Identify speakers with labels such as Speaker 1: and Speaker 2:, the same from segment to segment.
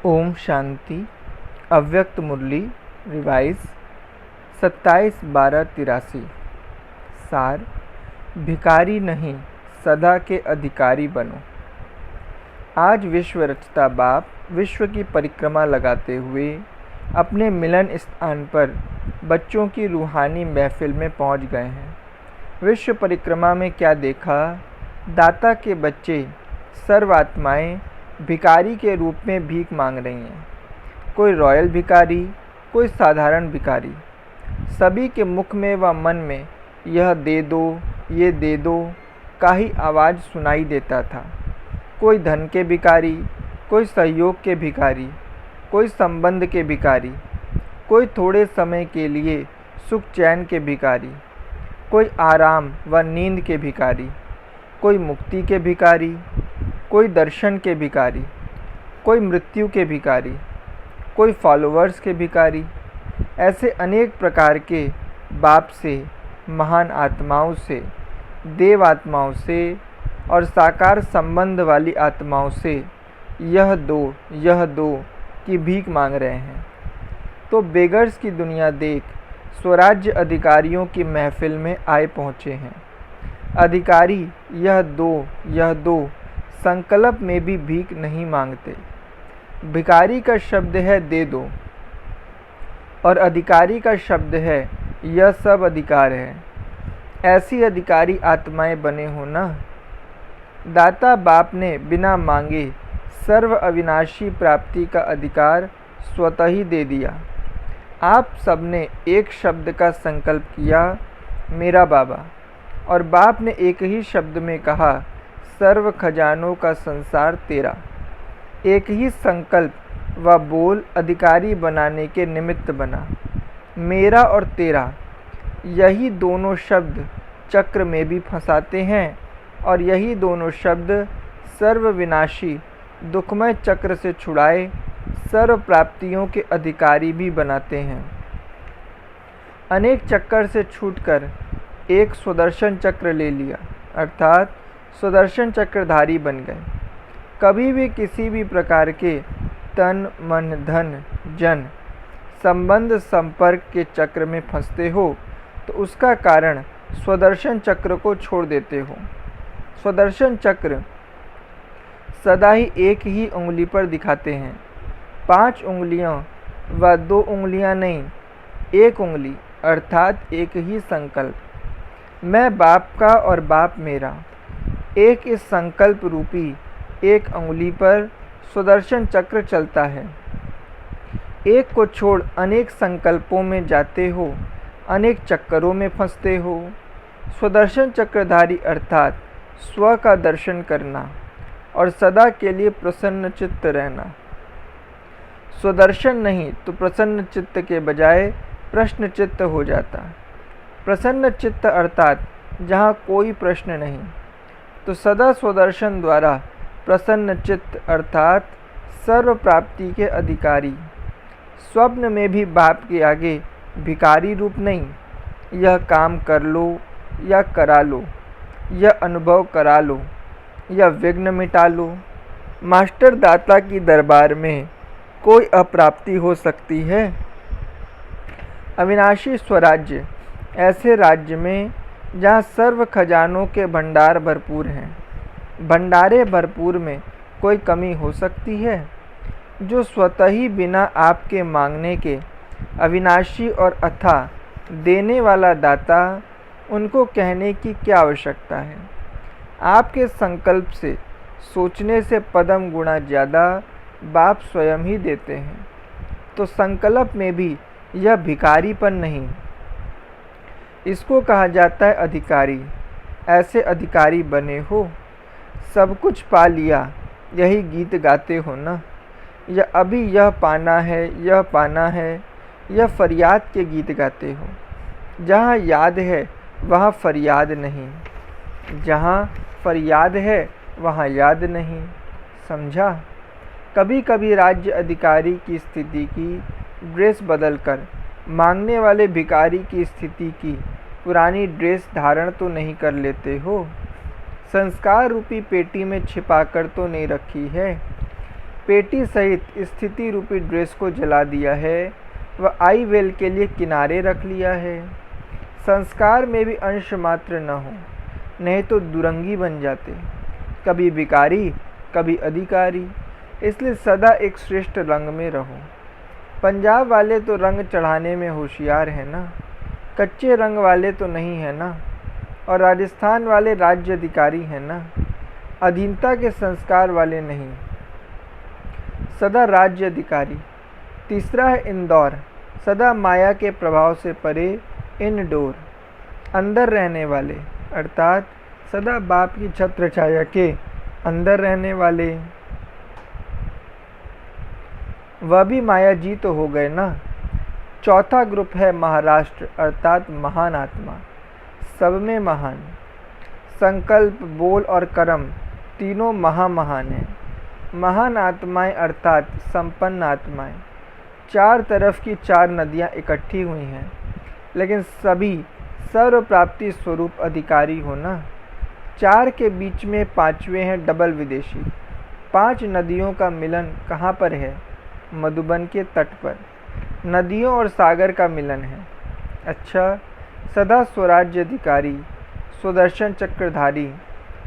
Speaker 1: ओम शांति। अव्यक्त मुरली रिवाइज 27/12/83। सार: भिखारी नहीं, सदा के अधिकारी बनो। आज विश्व रचता बाप विश्व की परिक्रमा लगाते हुए अपने मिलन स्थान पर बच्चों की रूहानी महफिल में पहुंच गए हैं। विश्व परिक्रमा में क्या देखा? दाता के बच्चे सर्व आत्माएं भिखारी के रूप में भीख मांग रही हैं। कोई रॉयल भिखारी, कोई साधारण भिखारी। सभी के मुख में व मन में यह दे दो, ये दे दो का ही आवाज़ सुनाई देता था। कोई धन के भिखारी, कोई सहयोग के भिखारी, कोई संबंध के भिखारी, कोई थोड़े समय के लिए सुख चैन के भिखारी, कोई आराम व नींद के भिखारी, कोई मुक्ति के भिखारी, कोई दर्शन के भिखारी, कोई मृत्यु के भिखारी, कोई फॉलोअर्स के भिखारी। ऐसे अनेक प्रकार के बाप से, महान आत्माओं से, देव आत्माओं से और साकार संबंध वाली आत्माओं से यह दो की भीख मांग रहे हैं। तो बेगर्स की दुनिया देख स्वराज्य अधिकारियों की महफिल में आए पहुँचे हैं। अधिकारी यह दो संकल्प में भी भीख नहीं मांगते। भिखारी का शब्द है दे दो और अधिकारी का शब्द है यह सब अधिकार है। ऐसी अधिकारी आत्माएं बने हो ना। दाता बाप ने बिना मांगे सर्व अविनाशी प्राप्ति का अधिकार स्वतः ही दे दिया। आप सबने एक शब्द का संकल्प किया, मेरा बाबा, और बाप ने एक ही शब्द में कहा, सर्व खजानों का संसार तेरा। एक ही संकल्प व बोल अधिकारी बनाने के निमित्त बना। मेरा और तेरा, यही दोनों शब्द चक्र में भी फंसाते हैं और यही दोनों शब्द सर्व विनाशी दुखमय चक्र से छुड़ाए सर्व प्राप्तियों के अधिकारी भी बनाते हैं। अनेक चक्कर से छूटकर एक सुदर्शन चक्र ले लिया, अर्थात सुदर्शन चक्रधारी बन गए। कभी भी किसी भी प्रकार के तन मन धन जन संबंध संपर्क के चक्र में फंसते हो तो उसका कारण स्वदर्शन चक्र को छोड़ देते हो। स्वदर्शन चक्र सदा ही एक ही उंगली पर दिखाते हैं। 5 उंगलियां व 2 उंगलियां नहीं, एक उंगली अर्थात एक ही संकल्प। मैं बाप का और बाप मेरा। एक इस संकल्प रूपी एक उंगली पर सुदर्शन चक्र चलता है। एक को छोड़ अनेक संकल्पों में जाते हो, अनेक चक्करों में फंसते हो। सुदर्शन चक्रधारी अर्थात स्व का दर्शन करना और सदा के लिए प्रसन्न चित्त रहना। सुदर्शन नहीं तो प्रसन्न चित्त के बजाय प्रश्न चित्त हो जाता। प्रसन्न चित्त अर्थात जहाँ कोई प्रश्न नहीं, तो सदा स्वदर्शन द्वारा प्रसन्न चित्त अर्थात सर्व प्राप्ति के अधिकारी। स्वप्न में भी बाप के आगे भिखारी रूप नहीं। यह काम कर लो या करा लो, यह अनुभव करा लो या विघ्न मिटा लो। मास्टर दाता की दरबार में कोई अप्राप्ति हो सकती है? अविनाशी स्वराज्य ऐसे राज्य में जहाँ सर्व खजानों के भंडार भरपूर हैं। भंडारे भरपूर में कोई कमी हो सकती है? जो स्वतः ही बिना आपके मांगने के अविनाशी और अथाह देने वाला दाता, उनको कहने की क्या आवश्यकता है? आपके संकल्प से, सोचने से पदम गुना ज़्यादा बाप स्वयं ही देते हैं। तो संकल्प में भी यह भिखारीपन नहीं, इसको कहा जाता है अधिकारी। ऐसे अधिकारी बने हो, सब कुछ पा लिया, यही गीत गाते हो ना। या अभी यह पाना है, यह पाना है, यह फरियाद के गीत गाते हो। जहाँ याद है वहाँ फरियाद नहीं, जहाँ फरियाद है वहाँ याद नहीं। समझा? कभी कभी राज्य अधिकारी की स्थिति की ड्रेस बदलकर मांगने वाले भिखारी की स्थिति की पुरानी ड्रेस धारण तो नहीं कर लेते हो? संस्कार रूपी पेटी में छिपाकर तो नहीं रखी है? पेटी सहित स्थिति रूपी ड्रेस को जला दिया है व आई वेल के लिए किनारे रख लिया है। संस्कार में भी अंश मात्र न हो, नहीं तो दुरंगी बन जाते, कभी भिखारी कभी अधिकारी। इसलिए सदा एक श्रेष्ठ रंग में रहो। पंजाब वाले तो रंग चढ़ाने में होशियार हैं ना, कच्चे रंग वाले तो नहीं है ना। और राजस्थान वाले राज्य अधिकारी हैं ना, अधीनता के संस्कार वाले नहीं, सदा राज्य अधिकारी। तीसरा है इंदौर, सदा माया के प्रभाव से परे, इनडोर, अंदर रहने वाले, अर्थात सदा बाप की छत्र छाया के अंदर रहने वाले। वह भी माया जी तो हो गए ना। चौथा ग्रुप है महाराष्ट्र, अर्थात महान आत्मा, सब में महान। संकल्प, बोल और कर्म तीनों महान हैं। महान आत्माएं अर्थात संपन्न आत्माएं। चार तरफ की चार नदियां इकट्ठी हुई हैं, लेकिन सभी सर्व प्राप्ति स्वरूप अधिकारी हो ना। चार के बीच में पांचवें हैं डबल विदेशी। 5 नदियों का मिलन कहाँ पर है? मधुबन के तट पर। नदियों और सागर का मिलन है। अच्छा, सदा स्वराज्य अधिकारी, स्वदर्शन चक्रधारी,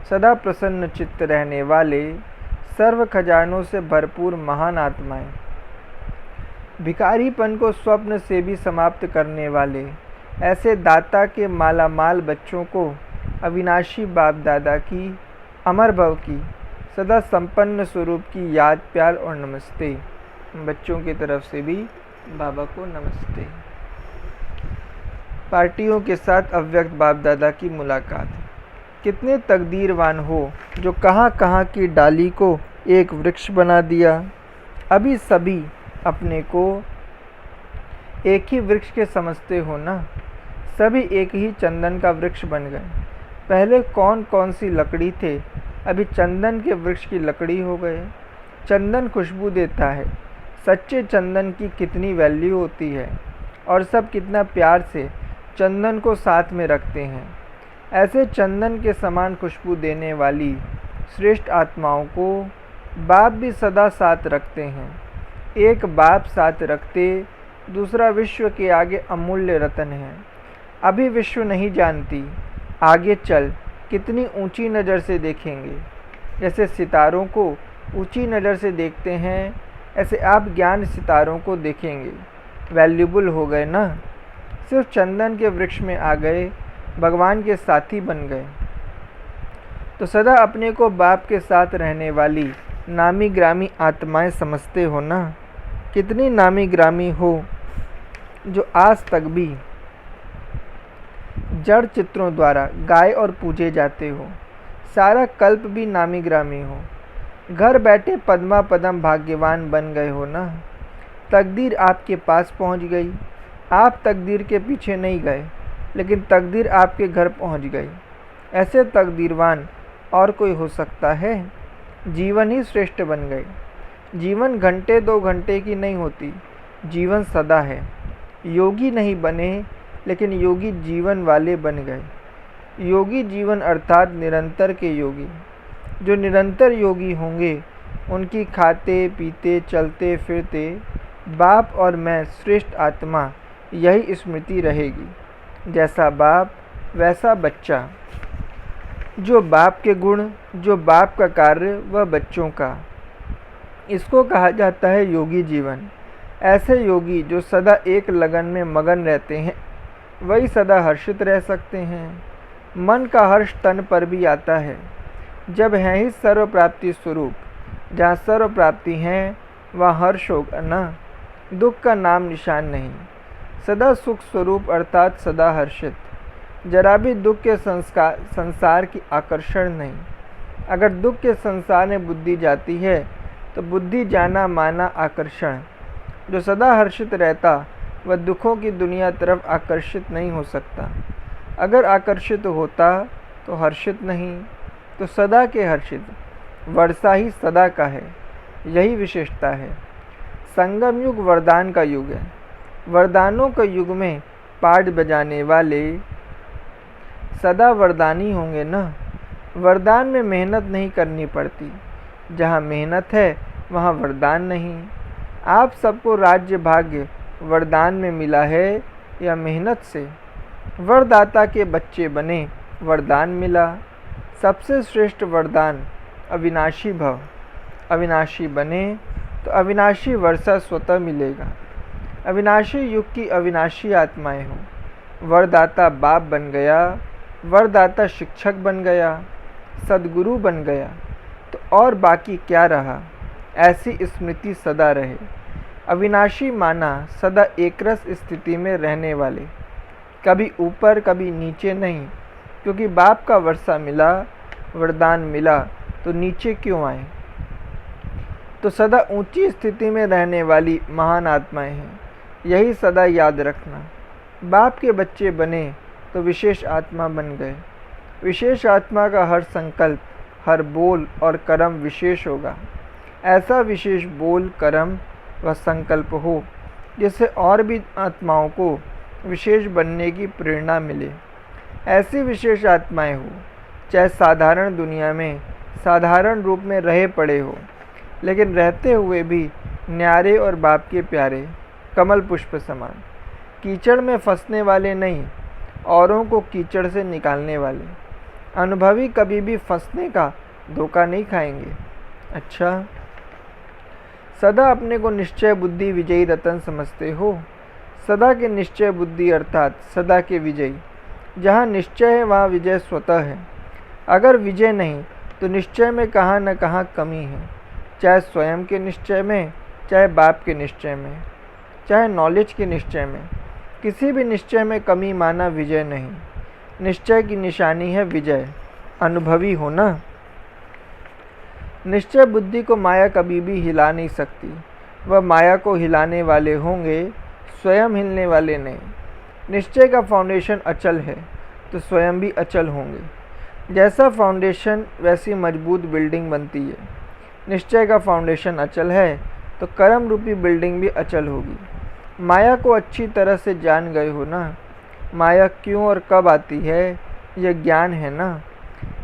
Speaker 1: सदा प्रसन्न चित्त रहने वाले, सर्व खजानों से भरपूर महान आत्माएं। भिखारीपन को स्वप्न से भी समाप्त करने वाले, ऐसे दाता के मालामाल बच्चों को अविनाशी बाप दादा की, अमर भव की, सदा संपन्न स्वरूप की याद, प्यार और नमस्ते। बच्चों की तरफ से भी बाबा को नमस्ते। पार्टियों के साथ अव्यक्त बाप दादा की मुलाकात। कितने तकदीरवान हो जो कहाँ कहाँ की डाली को एक वृक्ष बना दिया। अभी सभी अपने को एक ही वृक्ष के समझते हो ना। सभी एक ही चंदन का वृक्ष बन गए। पहले कौन कौन सी लकड़ी थे, अभी चंदन के वृक्ष की लकड़ी हो गए। चंदन खुशबू देता है। सच्चे चंदन की कितनी वैल्यू होती है और सब कितना प्यार से चंदन को साथ में रखते हैं। ऐसे चंदन के समान खुशबू देने वाली श्रेष्ठ आत्माओं को बाप भी सदा साथ रखते हैं। एक बाप साथ रखते, दूसरा विश्व के आगे अमूल्य रतन है। अभी विश्व नहीं जानती, आगे चल कितनी ऊंची नज़र से देखेंगे। जैसे सितारों को ऊंची नज़र से देखते हैं, ऐसे आप ज्ञान सितारों को देखेंगे। वैल्यूबल हो गए ना। सिर्फ चंदन के वृक्ष में आ गए, भगवान के साथी बन गए। तो सदा अपने को बाप के साथ रहने वाली नामी ग्रामी आत्माएं समझते हो ना। कितनी नामी ग्रामी हो जो आज तक भी जड़ चित्रों द्वारा गाए और पूजे जाते हो। सारा कल्प भी नामी ग्रामी हो। घर बैठे पद्मा पदम भाग्यवान बन गए हो ना। तकदीर आपके पास पहुंच गई। आप तकदीर के पीछे नहीं गए, लेकिन तकदीर आपके घर पहुंच गई। ऐसे तकदीरवान और कोई हो सकता है? जीवन ही श्रेष्ठ बन गए। जीवन घंटे 2 घंटे की नहीं होती, जीवन सदा है। योगी नहीं बने, लेकिन योगी जीवन वाले बन गए। योगी जीवन अर्थात निरंतर के योगी। जो निरंतर योगी होंगे, उनकी खाते पीते चलते फिरते बाप और मैं श्रेष्ठ आत्मा यही स्मृति रहेगी। जैसा बाप वैसा बच्चा। जो बाप के गुण, जो बाप का कार्य, वह बच्चों का। इसको कहा जाता है योगी जीवन। ऐसे योगी जो सदा एक लगन में मगन रहते हैं, वही सदा हर्षित रह सकते हैं। मन का हर्ष तन पर भी आता है। जब है ही सर्व प्राप्ति स्वरूप, जहाँ सर्व प्राप्ति है वहाँ हर्ष होगा ना। दुख का नाम निशान नहीं। सदा सुख स्वरूप अर्थात सदा हर्षित। जरा भी दुख के संसार की आकर्षण नहीं। अगर दुख के संसार में बुद्धि जाती है तो बुद्धि जाना माना आकर्षण। जो सदा हर्षित रहता वह दुखों की दुनिया तरफ आकर्षित नहीं हो सकता। अगर आकर्षित होता तो हर्षित नहीं, तो सदा के हर्षित। वर्षा ही सदा का है, यही विशेषता है। संगम युग वरदान का युग है। वरदानों के युग में पाठ बजाने वाले सदा वरदानी होंगे ना। वरदान में मेहनत नहीं करनी पड़ती। जहाँ मेहनत है वहाँ वरदान नहीं। आप सबको राज्य भाग्य वरदान में मिला है या मेहनत से? वरदाता के बच्चे बने, वरदान मिला। सबसे श्रेष्ठ वरदान अविनाशी भव। अविनाशी बने तो अविनाशी वर्षा स्वतः मिलेगा। अविनाशी युग की अविनाशी आत्माएं हो। वरदाता बाप बन गया, वरदाता शिक्षक बन गया, सद्गुरु बन गया, तो और बाकी क्या रहा? ऐसी स्मृति सदा रहे। अविनाशी माना सदा एकरस स्थिति में रहने वाले, कभी ऊपर कभी नीचे नहीं, क्योंकि बाप का वर्षा मिला, वरदान मिला, तो नीचे क्यों आए? तो सदा ऊंची स्थिति में रहने वाली महान आत्माएं हैं, यही सदा याद रखना। बाप के बच्चे बने तो विशेष आत्मा बन गए। विशेष आत्मा का हर संकल्प, हर बोल और कर्म विशेष होगा। ऐसा विशेष बोल, कर्म व संकल्प हो जिससे और भी आत्माओं को विशेष बनने की प्रेरणा मिले। ऐसी विशेष आत्माएं हो, चाहे साधारण दुनिया में साधारण रूप में रहे पड़े हो, लेकिन रहते हुए भी न्यारे और बाप के प्यारे, कमल पुष्प समान, कीचड़ में फंसने वाले नहीं, औरों को कीचड़ से निकालने वाले। अनुभवी कभी भी फंसने का धोखा नहीं खाएंगे। अच्छा, सदा अपने को निश्चय बुद्धि विजयी रतन समझते हो। सदा के निश्चय बुद्धि अर्थात सदा के विजयी। जहाँ निश्चय है वहाँ विजय स्वतः है। अगर विजय नहीं तो निश्चय में कहाँ न कहाँ कमी है, चाहे स्वयं के निश्चय में, चाहे बाप के निश्चय में, चाहे नॉलेज के निश्चय में। किसी भी निश्चय में कमी माना विजय नहीं। निश्चय की निशानी है विजय, अनुभवी होना। निश्चय बुद्धि को माया कभी भी हिला नहीं सकती। वह माया को हिलाने वाले होंगे, स्वयं हिलने वाले नहीं। निश्चय का फाउंडेशन अचल है तो स्वयं भी अचल होंगे। जैसा फाउंडेशन वैसी मजबूत बिल्डिंग बनती है। निश्चय का फाउंडेशन अचल है तो कर्म रूपी बिल्डिंग भी अचल होगी। माया को अच्छी तरह से जान गए हो ना। माया क्यों और कब आती है यह ज्ञान है ना।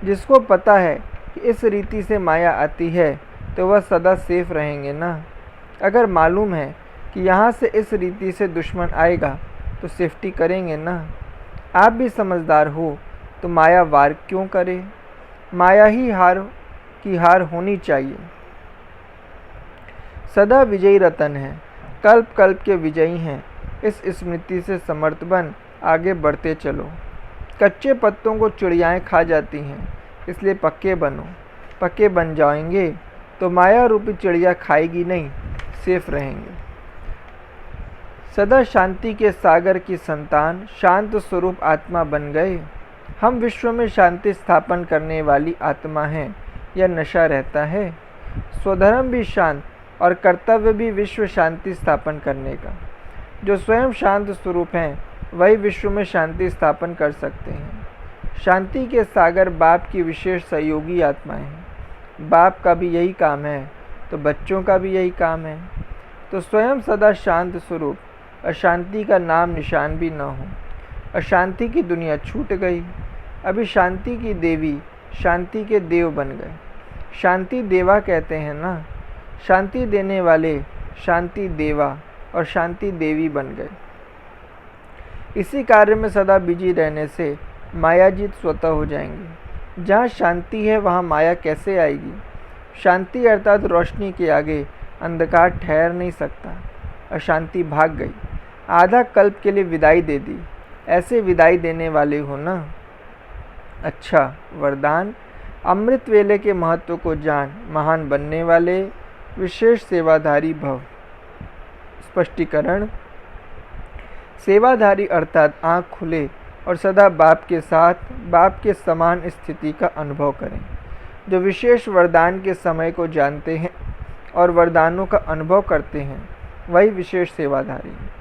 Speaker 1: जिसको पता है कि इस रीति से माया आती है तो वह सदा सेफ रहेंगे ना। अगर मालूम है कि यहाँ से इस रीति से दुश्मन आएगा तो सेफ्टी करेंगे ना। आप भी समझदार हो तो माया वार क्यों करे। माया ही हार होनी चाहिए। सदा विजयी रतन है, कल्प कल्प के विजयी हैं। इस स्मृति से समर्थ बन आगे बढ़ते चलो। कच्चे पत्तों को चिड़ियाएँ खा जाती हैं, इसलिए पक्के बनो। पक्के बन जाएंगे तो माया रूपी चिड़िया खाएगी नहीं, सेफ रहेंगे। सदा शांति के सागर की संतान शांत स्वरूप आत्मा बन गए। हम विश्व में शांति स्थापन करने वाली आत्मा हैं। यह नशा रहता है। स्वधर्म भी शांत और कर्तव्य भी विश्व शांति स्थापन करने का। जो स्वयं शांत स्वरूप हैं वही विश्व में शांति स्थापन कर सकते हैं। शांति के सागर बाप की विशेष सहयोगी आत्माएं हैं। बाप का भी यही काम है तो बच्चों का भी यही काम है। तो स्वयं सदा शांत स्वरूप, अशांति का नाम निशान भी न हो। अशांति की दुनिया छूट गई। अभी शांति की देवी शांति के देव बन गए। शांति देवा कहते हैं ना। शांति देने वाले शांति देवा और शांति देवी बन गए। इसी कार्य में सदा बिजी रहने से मायाजीत स्वतः हो जाएंगे। जहाँ शांति है वहाँ माया कैसे आएगी। शांति अर्थात रोशनी के आगे अंधकार ठहर नहीं सकता। अशांति भाग गई, आधा कल्प के लिए विदाई दे दी। ऐसे विदाई देने वाले हो ना। अच्छा, वरदान अमृत वेले के महत्व को जान महान बनने वाले विशेष सेवाधारी भव। स्पष्टीकरण, सेवाधारी अर्थात आँख खुले और सदा बाप के साथ, बाप के समान स्थिति का अनुभव करें। जो विशेष वरदान के समय को जानते हैं और वरदानों का अनुभव करते हैं वही विशेष सेवाधारी हैं।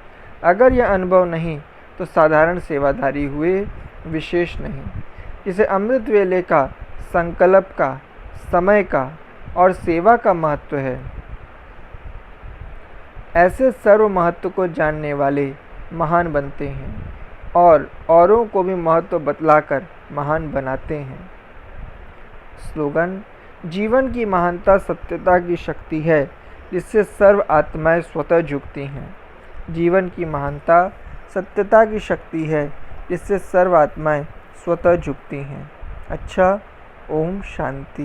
Speaker 1: अगर यह अनुभव नहीं तो साधारण सेवाधारी हुए, विशेष नहीं। इसे अमृत वेले का, संकल्प का, समय का और सेवा का महत्व है। ऐसे सर्व महत्व को जानने वाले महान बनते हैं और औरों को भी महत्व बतलाकर महान बनाते हैं। स्लोगन, जीवन की महानता सत्यता की शक्ति है जिससे सर्व आत्माएं स्वतः झुकती हैं। जीवन की महानता सत्यता की शक्ति है जिससे सर्व आत्माएं स्वतः झुकती हैं। अच्छा, ओम शांति।